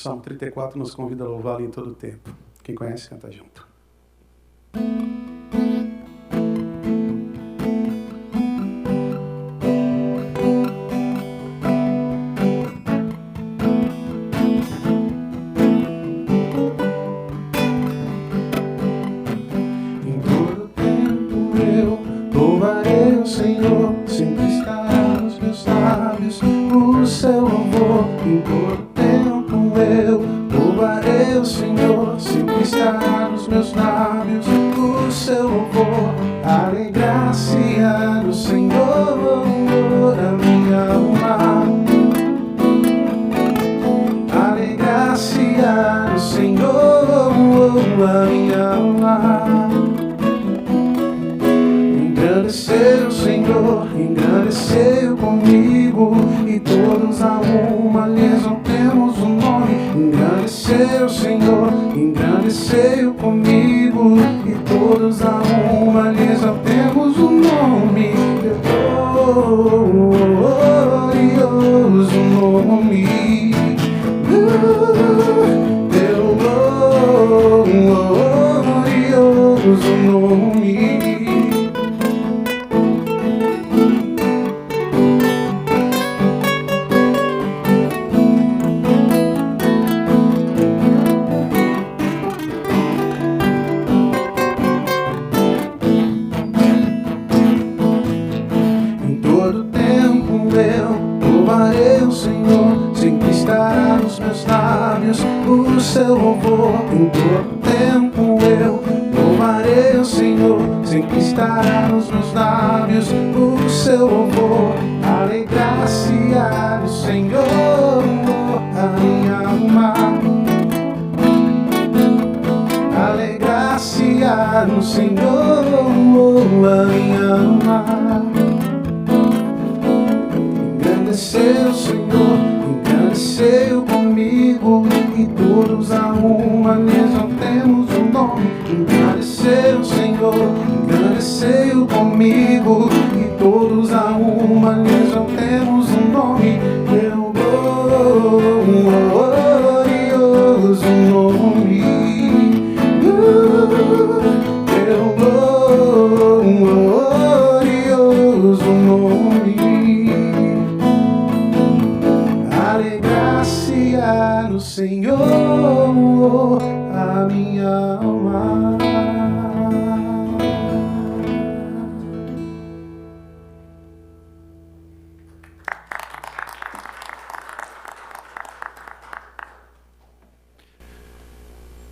Salmo 34 nos convida a louvá-lo em todo o tempo. Quem conhece, canta junto.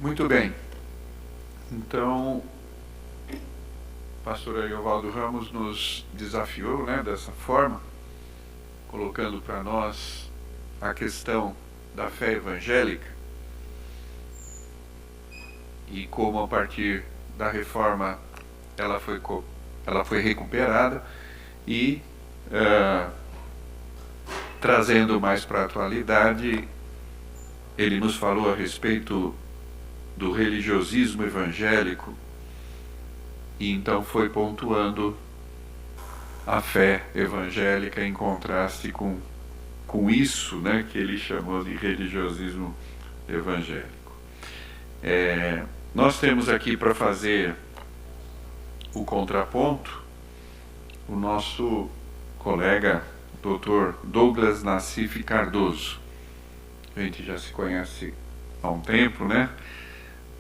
Muito bem. Então, o pastor Ariovaldo Ramos nos desafiou, dessa forma, colocando para nós a questão da fé evangélica e como a partir da reforma ela foi recuperada e trazendo mais para a atualidade, ele nos falou a respeito do religiosismo evangélico e então foi pontuando a fé evangélica em contraste com isso, que ele chamou de religiosismo evangélico. Nós temos aqui para fazer o contraponto o nosso colega Dr. Douglas Nassif Cardoso. A gente já se conhece há um tempo,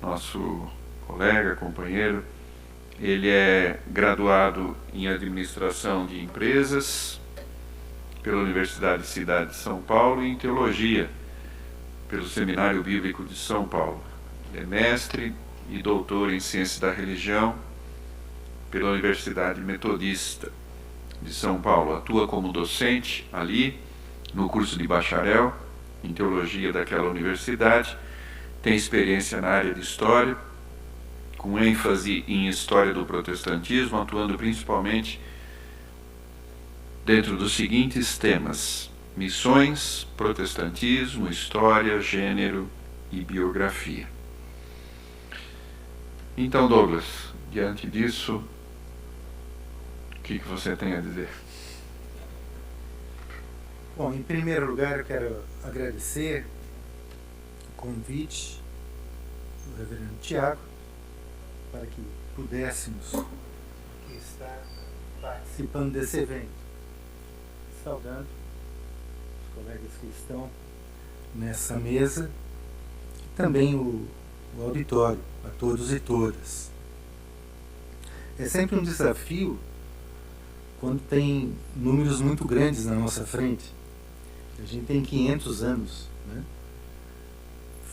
Nosso colega, companheiro, ele é graduado em Administração de Empresas pela Universidade Cidade de São Paulo e em Teologia pelo Seminário Bíblico de São Paulo. Ele é mestre e doutor em Ciência da Religião pela Universidade Metodista de São Paulo. Atua como docente ali no curso de bacharel em Teologia daquela universidade. Tem experiência na área de História, com ênfase em História do Protestantismo, atuando principalmente dentro dos seguintes temas: missões, protestantismo, história, gênero e biografia. Então, Douglas, diante disso, o que você tem a dizer? Bom, em primeiro lugar, eu quero agradecer convite do reverendo Tiago para que pudéssemos estar participando desse evento, saudando os colegas que estão nessa mesa e também o auditório, a todos e todas. É sempre um desafio quando tem números muito grandes na nossa frente. A gente tem 500 anos, né?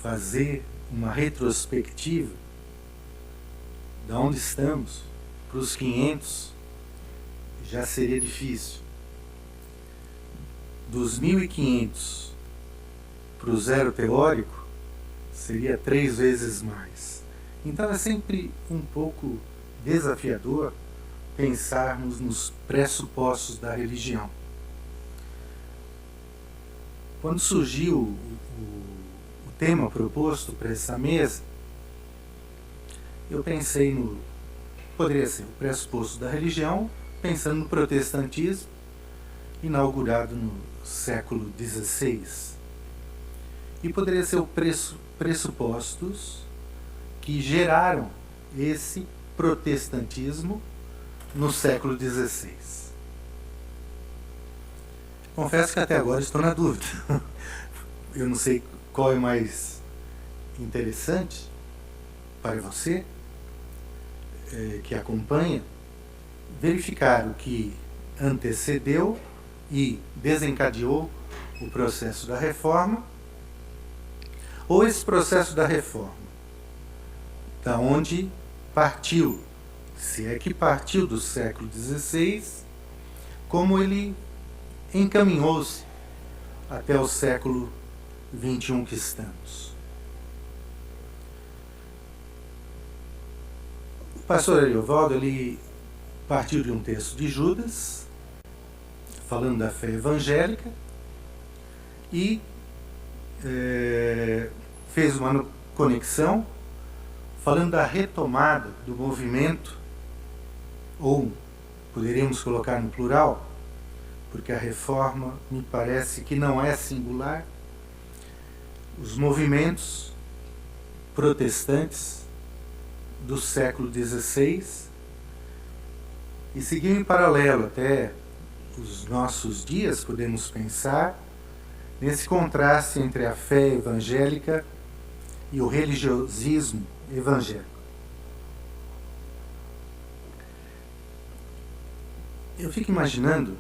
Fazer uma retrospectiva de onde estamos para os 500 já seria difícil. Dos 1.500 para o zero teórico seria 3 vezes mais. Então é sempre um pouco desafiador pensarmos nos pressupostos da religião. Quando surgiu o tema proposto para essa mesa, eu pensei no... poderia ser o pressuposto da religião, pensando no protestantismo, inaugurado no século XVI. E poderia ser o pressupostos que geraram esse protestantismo no século XVI. Confesso que até agora estou na dúvida. Eu não sei qual é mais interessante para você, que acompanha, verificar o que antecedeu e desencadeou o processo da reforma, ou esse processo da reforma, da onde partiu, se é que partiu do século XVI, como ele encaminhou-se até o século XXI que estamos. O pastor Ariovaldo, ele partiu de um texto de Judas, falando da fé evangélica, e fez uma conexão falando da retomada do movimento, ou poderíamos colocar no plural, porque a reforma me parece que não é singular, os movimentos protestantes do século XVI, e seguiu em paralelo até os nossos dias, podemos pensar, nesse contraste entre a fé evangélica e o religiosismo evangélico. Eu fico imaginando,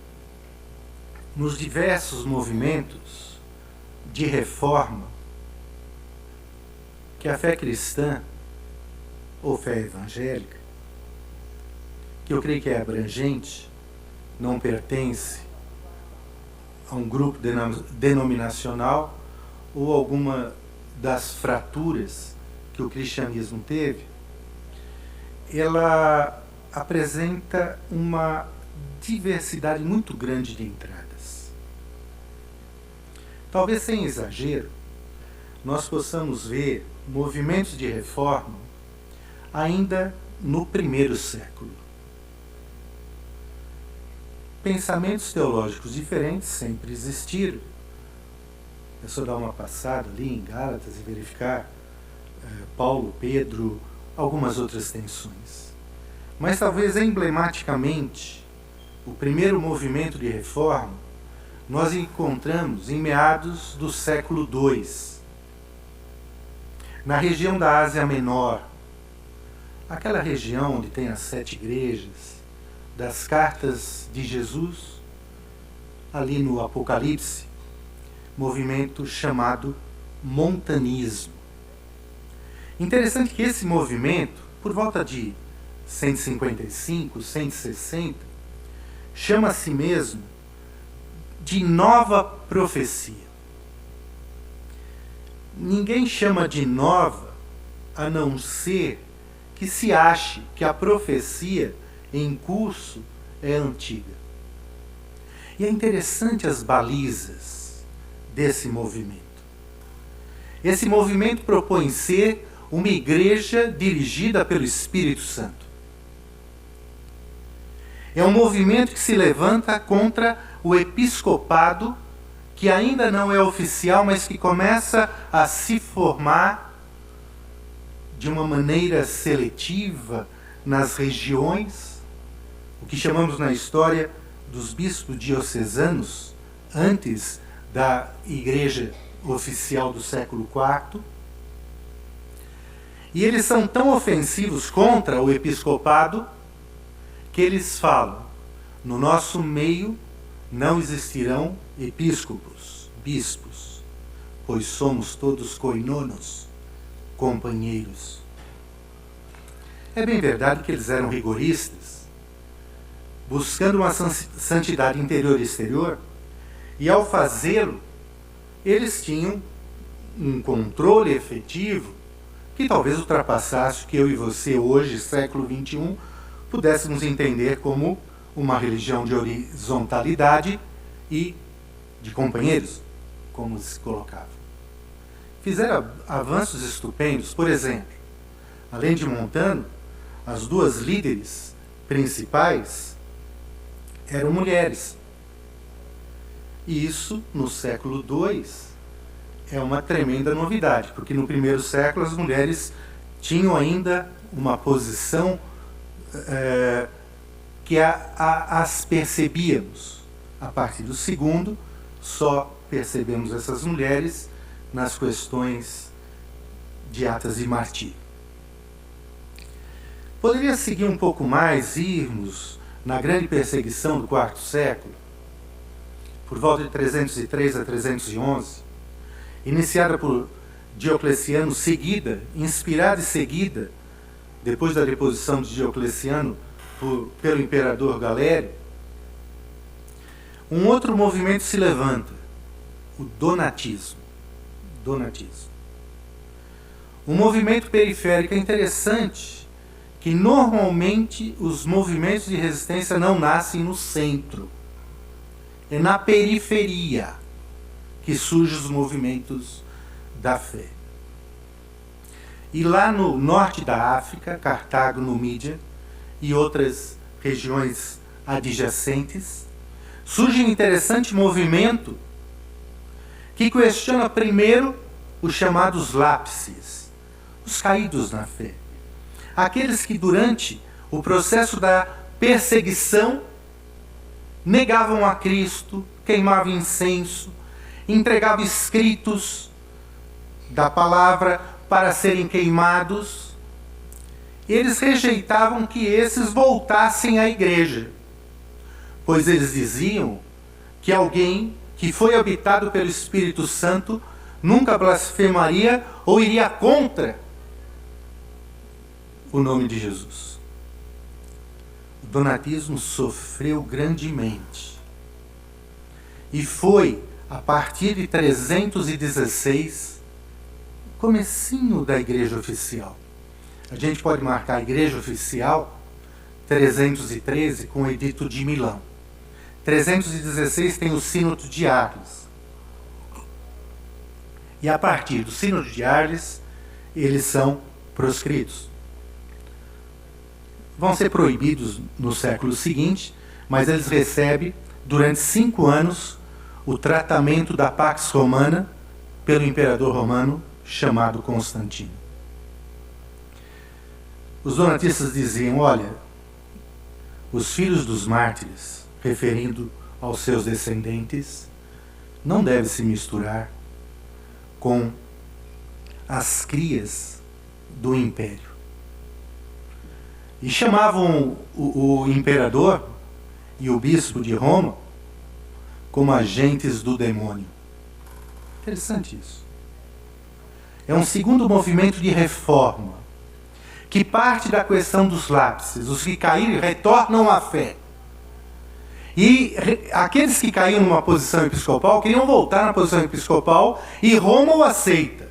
nos diversos movimentos de reforma, que a fé cristã, ou fé evangélica, que eu creio que é abrangente, não pertence a um grupo denominacional ou alguma das fraturas que o cristianismo teve, ela apresenta uma diversidade muito grande de entradas. Talvez sem exagero, nós possamos ver movimentos de reforma ainda no primeiro século. Pensamentos teológicos diferentes sempre existiram. É só dar uma passada ali em Gálatas e verificar Paulo, Pedro, algumas outras tensões. Mas talvez emblematicamente, o primeiro movimento de reforma nós encontramos em meados do século II, na região da Ásia Menor, aquela região onde tem as 7 igrejas, das cartas de Jesus, ali no Apocalipse, movimento chamado montanismo. Interessante que esse movimento, por volta de 155, 160, chama a si mesmo de nova profecia. Ninguém chama de nova a não ser que se ache que a profecia em curso é antiga. E é interessante as balizas desse movimento. Esse movimento propõe ser uma igreja dirigida pelo Espírito Santo. É um movimento que se levanta contra o episcopado que ainda não é oficial, mas que começa a se formar de uma maneira seletiva nas regiões, o que chamamos na história dos bispos diocesanos, antes da Igreja oficial do século IV. E eles são tão ofensivos contra o episcopado que eles falam: no nosso meio não existirão episcopos, bispos, pois somos todos koinonos, companheiros. É bem verdade que eles eram rigoristas, buscando uma santidade interior e exterior, e ao fazê-lo, eles tinham um controle efetivo que talvez ultrapassasse o que eu e você hoje, século XXI, pudéssemos entender como uma religião de horizontalidade e de companheiros, como se colocava. Fizeram avanços estupendos. Por exemplo, além de Montano, as duas líderes principais eram mulheres. E isso, no século II, é uma tremenda novidade, porque no primeiro século as mulheres tinham ainda uma posição que as percebíamos. A partir do segundo, só percebemos essas mulheres nas questões de atas e martírio. Poderia seguir um pouco mais, irmos na grande perseguição do quarto século, por volta de 303 a 311, iniciada por Diocleciano, inspirada e seguida, depois da deposição de Diocleciano, pelo imperador Galério. Um outro movimento se levanta, o donatismo. Um movimento periférico interessante, que normalmente os movimentos de resistência não nascem no centro. É na periferia que surgem os movimentos da fé. E lá no norte da África, Cartago, Numídia e outras regiões adjacentes, surge um interessante movimento que questiona primeiro os chamados lápices, os caídos na fé. Aqueles que durante o processo da perseguição negavam a Cristo, queimavam incenso, entregavam escritos da palavra para serem queimados. Eles rejeitavam que esses voltassem à igreja, pois eles diziam que alguém que foi habitado pelo Espírito Santo nunca blasfemaria ou iria contra o nome de Jesus. O donatismo sofreu grandemente. E foi a partir de 316, comecinho da igreja oficial. A gente pode marcar a igreja oficial 313 com o Edito de Milão. 316 tem o Sínodo de Arles. E a partir do Sínodo de Arles, eles são proscritos. Vão ser proibidos no século seguinte, mas eles recebem, durante 5 anos, o tratamento da Pax Romana pelo imperador romano chamado Constantino. Os donatistas diziam: olha, os filhos dos mártires, referindo aos seus descendentes, não devem se misturar com as crias do império. E chamavam o imperador e o bispo de Roma como agentes do demônio. Interessante isso. É um segundo movimento de reforma, que parte da questão dos lápices. Os que caíram retornam à fé. E aqueles que caíram numa posição episcopal queriam voltar na posição episcopal, e Roma o aceita.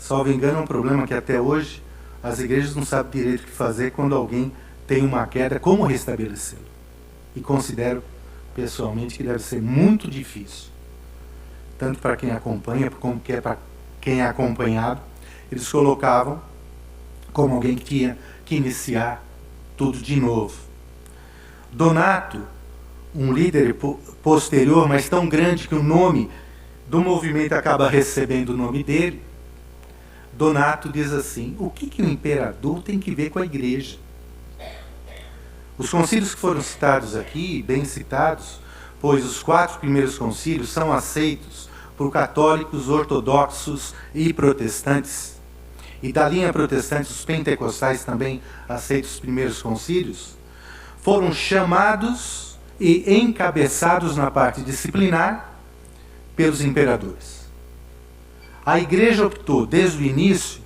Salvo engano, é um problema que até hoje as igrejas não sabem direito o que fazer quando alguém tem uma queda, como restabelecê-lo. E considero, pessoalmente, que deve ser muito difícil. Tanto para quem acompanha, como que é para quem é acompanhado. Eles colocavam como alguém que tinha que iniciar tudo de novo. Donato, um líder posterior, mas tão grande que o nome do movimento acaba recebendo o nome dele, Donato diz assim: o que o imperador tem que ver com a igreja? Os concílios que foram citados aqui, bem citados, pois os 4 primeiros concílios são aceitos por católicos, ortodoxos e protestantes. E da linha protestante, os pentecostais também aceitam os primeiros concílios, foram chamados e encabeçados na parte disciplinar pelos imperadores. A igreja optou, desde o início,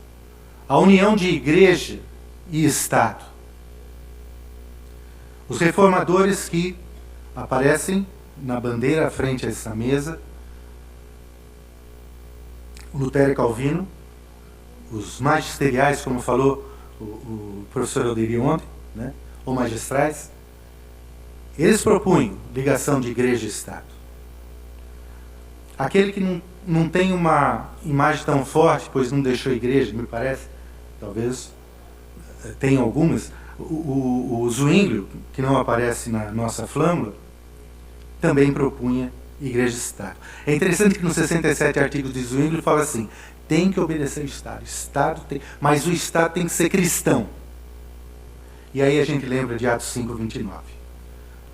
a união de igreja e Estado. Os reformadores que aparecem na bandeira à frente a essa mesa, Lutero e Calvino, os magisteriais, como falou o professor Alderi ontem, né, ou magistrais, eles propunham ligação de igreja e Estado. Aquele que não tem uma imagem tão forte, pois não deixou a igreja, me parece, talvez tenha algumas, o Zwinglio, que não aparece na nossa flâmula, também propunha igreja e Estado. É interessante que nos 67 artigos de Zwinglio fala assim: tem que obedecer ao Estado tem, mas o Estado tem que ser cristão. E aí a gente lembra de Atos 5:29.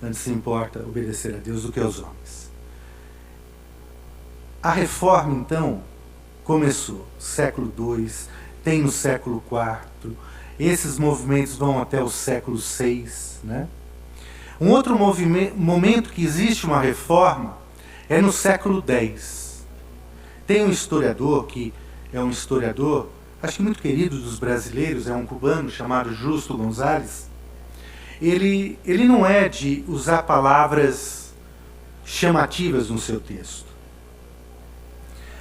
Antes se importa obedecer a Deus do que aos homens. A reforma, então, começou século II, tem no século IV, esses movimentos vão até o século VI, né? Um outro momento que existe uma reforma é no século X. Tem um historiador que é um historiador, acho que muito querido dos brasileiros, é um cubano chamado Justo Gonzalez. Ele não é de usar palavras chamativas no seu texto,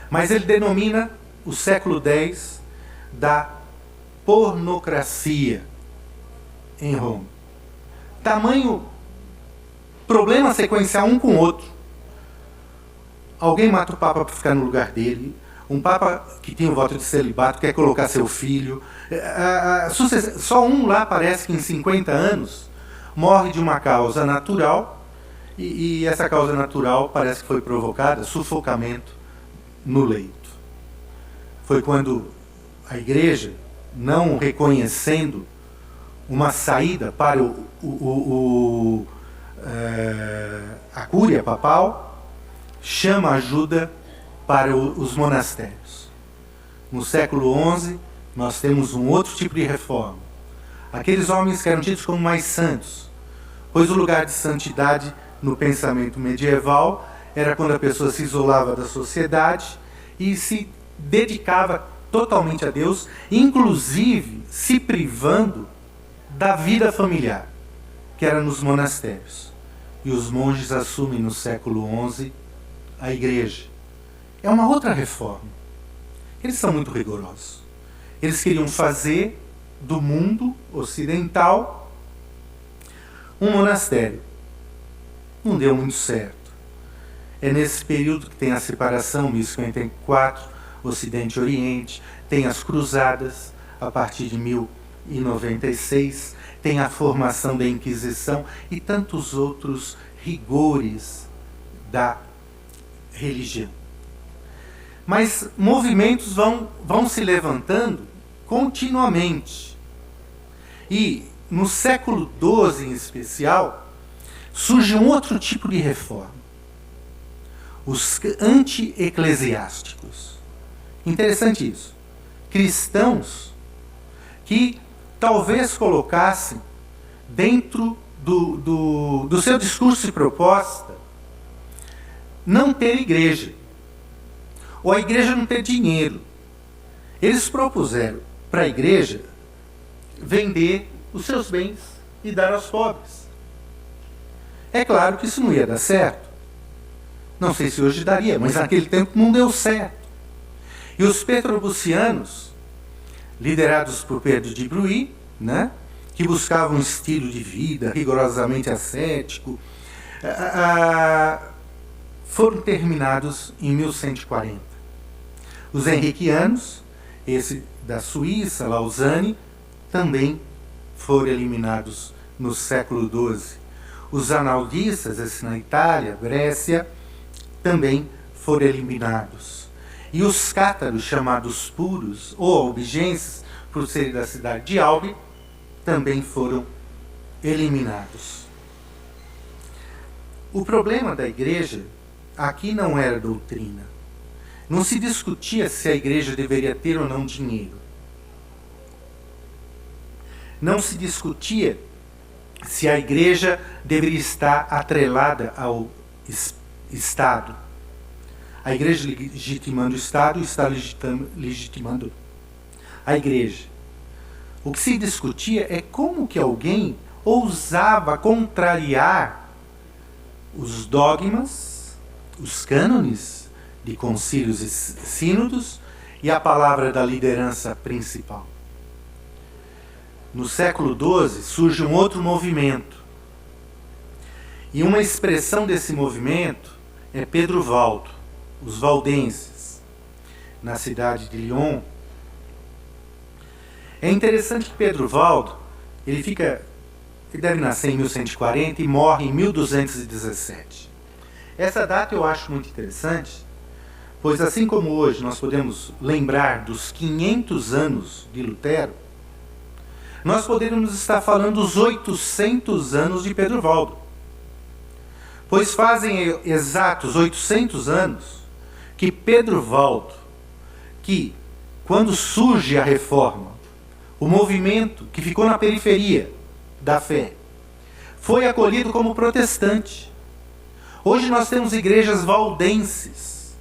mas ele denomina o século X da pornocracia em Roma. Tamanho problema sequencial um com o outro. Alguém mata o Papa para ficar no lugar dele. Um Papa que tinha o voto de celibato quer colocar seu filho. Só um lá parece que em 50 anos morre de uma causa natural, e essa causa natural parece que foi provocada, sufocamento no leito. Foi quando a igreja, não reconhecendo uma saída para a cúria papal, chama ajuda para os monastérios. No século XI, nós temos um outro tipo de reforma. Aqueles homens que eram tidos como mais santos, pois o lugar de santidade no pensamento medieval era quando a pessoa se isolava da sociedade e se dedicava totalmente a Deus, inclusive se privando da vida familiar, que era nos monastérios. E os monges assumem no século XI a igreja. É uma outra reforma. Eles são muito rigorosos. Eles queriam fazer do mundo ocidental um monastério. Não deu muito certo. É nesse período que tem a separação, 1054, Ocidente e Oriente, tem as cruzadas, a partir de 1096, tem a formação da Inquisição e tantos outros rigores da religião. Mas movimentos vão se levantando continuamente. E no século XII, em especial, surge um outro tipo de reforma. Os anti-eclesiásticos. Interessante isso. Cristãos que talvez colocassem dentro do seu discurso e proposta não ter igreja, ou a igreja não ter dinheiro. Eles propuseram para a igreja vender os seus bens e dar aos pobres. É claro que isso não ia dar certo. Não sei se hoje daria, mas naquele tempo não deu certo. E os petrobucianos, liderados por Pedro de Bruy, né, que buscavam um estilo de vida rigorosamente ascético, foram terminados em 1140. Os henriquianos, esse da Suíça, Lausanne, também foram eliminados no século XII. Os analdistas, esse na Itália, Grécia, também foram eliminados. E os cátaros, chamados puros, ou albigenses, por serem da cidade de Albi, também foram eliminados. O problema da igreja aqui não era doutrina. Não se discutia se a igreja deveria ter ou não dinheiro. Não se discutia se a igreja deveria estar atrelada ao Estado. A igreja legitimando o Estado, o Estado legitimando a igreja. O que se discutia é como que alguém ousava contrariar os dogmas, os cânones de concílios e sínodos e a palavra da liderança principal. No século XII surge um outro movimento. E uma expressão desse movimento é Pedro Valdo, os valdenses, na cidade de Lyon. É interessante que Pedro Valdo, ele deve nascer em 1140 e morre em 1217. Essa data eu acho muito interessante, pois assim como hoje nós podemos lembrar dos 500 anos de Lutero, nós poderíamos estar falando dos 800 anos de Pedro Valdo. Pois fazem exatos 800 anos que Pedro Valdo, que quando surge a reforma, o movimento que ficou na periferia da fé, foi acolhido como protestante. Hoje nós temos igrejas valdenses,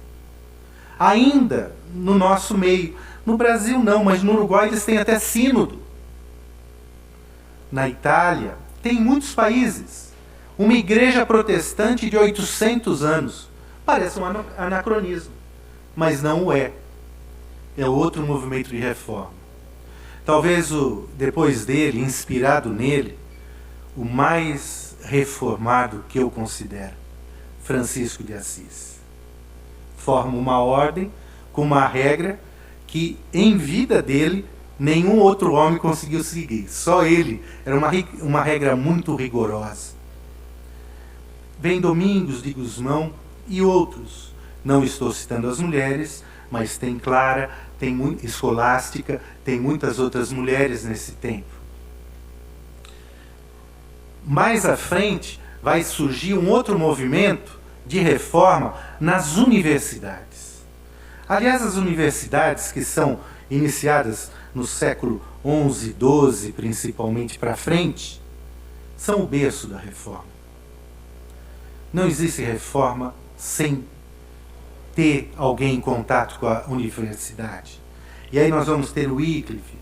ainda no nosso meio. No Brasil não, mas no Uruguai eles têm até sínodo. Na Itália, tem muitos países. Uma igreja protestante de 800 anos. Parece um anacronismo, mas não o é. É outro movimento de reforma. Talvez depois dele, inspirado nele, o mais reformado que eu considero, Francisco de Assis. Forma uma ordem com uma regra que, em vida dele, nenhum outro homem conseguiu seguir. Só ele. Era uma regra muito rigorosa. Vem Domingos de Gusmão e outros. Não estou citando as mulheres, mas tem Clara, tem Escolástica, tem muitas outras mulheres nesse tempo. Mais à frente vai surgir um outro movimento de reforma nas universidades. Aliás, as universidades que são iniciadas no século XI, XII, principalmente para frente, são o berço da reforma. Não existe reforma sem ter alguém em contato com a universidade. E aí nós vamos ter Wycliffe,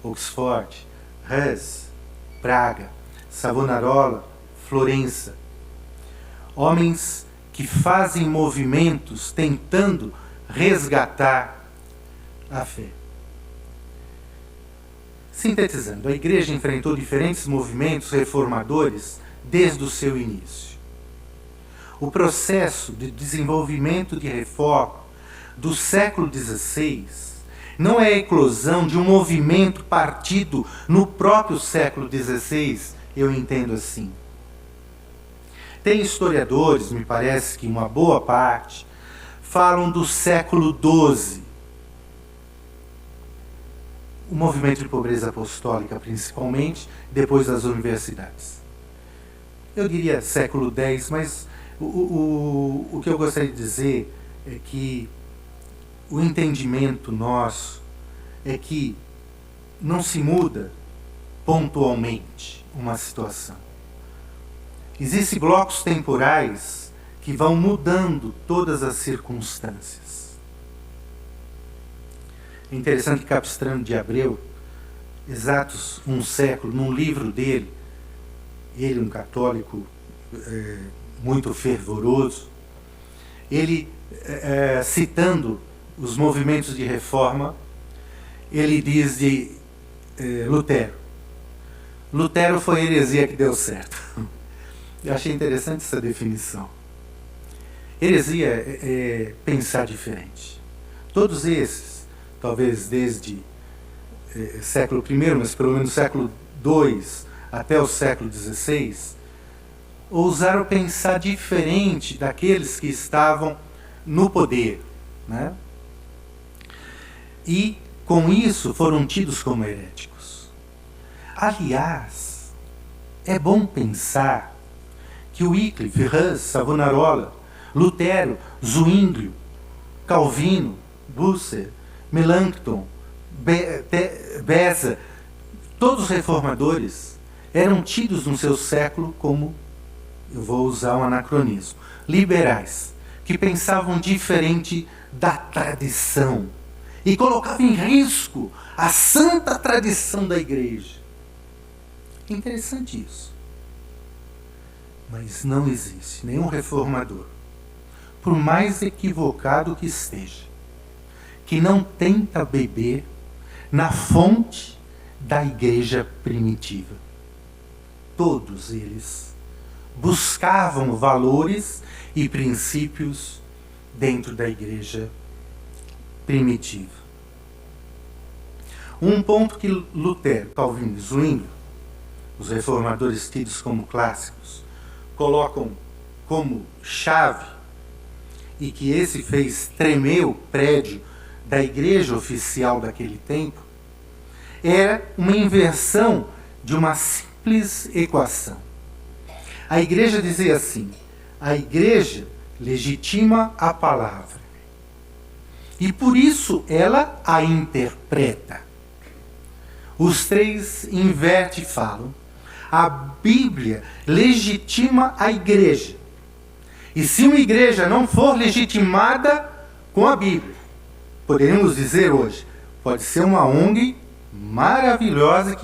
Oxford, Hus, Praga, Savonarola, Florença. Homens que fazem movimentos tentando resgatar a fé. Sintetizando, a igreja enfrentou diferentes movimentos reformadores desde o seu início. O processo de desenvolvimento de reforma do século XVI não é a eclosão de um movimento partido no próprio século XVI, eu entendo assim. Tem historiadores, me parece que uma boa parte, falam do século XII. O movimento de pobreza apostólica, principalmente, depois das universidades. Eu diria século X, mas o que eu gostaria de dizer é que o entendimento nosso é que não se muda pontualmente uma situação. Existem blocos temporais que vão mudando todas as circunstâncias. É interessante que Capistrano de Abreu, exatos um século, num livro dele, ele, um católico muito fervoroso, ele, citando os movimentos de reforma, ele diz de Lutero. Lutero foi a heresia que deu certo. Eu achei interessante essa definição. Heresia é pensar diferente. Todos esses, talvez desde século I, mas pelo menos século II até o século XVI, ousaram pensar diferente daqueles que estavam no poder, né? E, com isso, foram tidos como heréticos. Aliás, é bom pensar que Wycliffe, Hus, Savonarola, Lutero, Zwinglio, Calvino, Busser, Melanchthon, Beza, todos os reformadores eram tidos no seu século como, eu vou usar um anacronismo, liberais, que pensavam diferente da tradição e colocavam em risco a santa tradição da igreja. Interessante isso. Mas não existe nenhum reformador, por mais equivocado que esteja, que não tenta beber na fonte da igreja primitiva. Todos eles buscavam valores e princípios dentro da igreja primitiva. Um ponto que Lutero, Calvino e Zwinglio, os reformadores tidos como clássicos, colocam como chave, e que esse fez tremer o prédio da igreja oficial daquele tempo, era uma inversão de uma simples equação. A igreja dizia assim: a igreja legitima a palavra, e por isso ela a interpreta. Os três invertem e falam: a Bíblia legitima a igreja. E se uma igreja não for legitimada com a Bíblia, poderíamos dizer hoje, pode ser uma ONG maravilhosa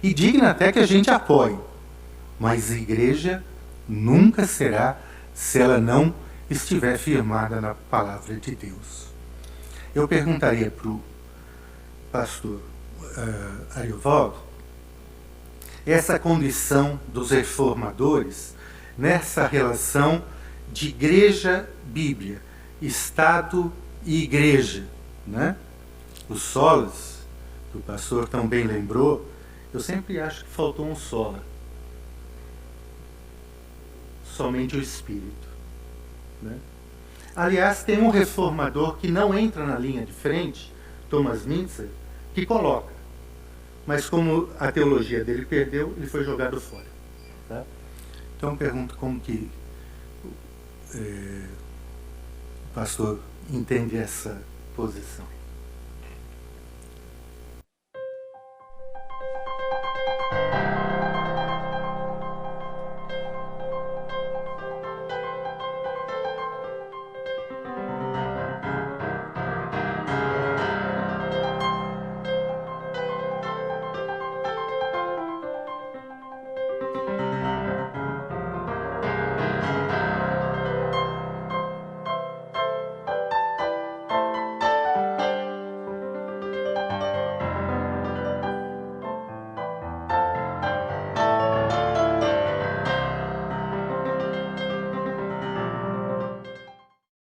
e digna até que a gente apoie, mas a igreja nunca será se ela não estiver firmada na palavra de Deus. Eu perguntaria para o pastor Ariovaldo essa condição dos reformadores nessa relação de igreja-bíblia, Estado e igreja, né? Os solas, que o pastor também lembrou, eu sempre acho que faltou um sola. Somente o Espírito, né? Aliás, tem um reformador que não entra na linha de frente, Thomas Mintzer, que coloca. Mas como a teologia dele perdeu, ele foi jogado fora. Tá? Então eu pergunto como que o pastor entende essa posição.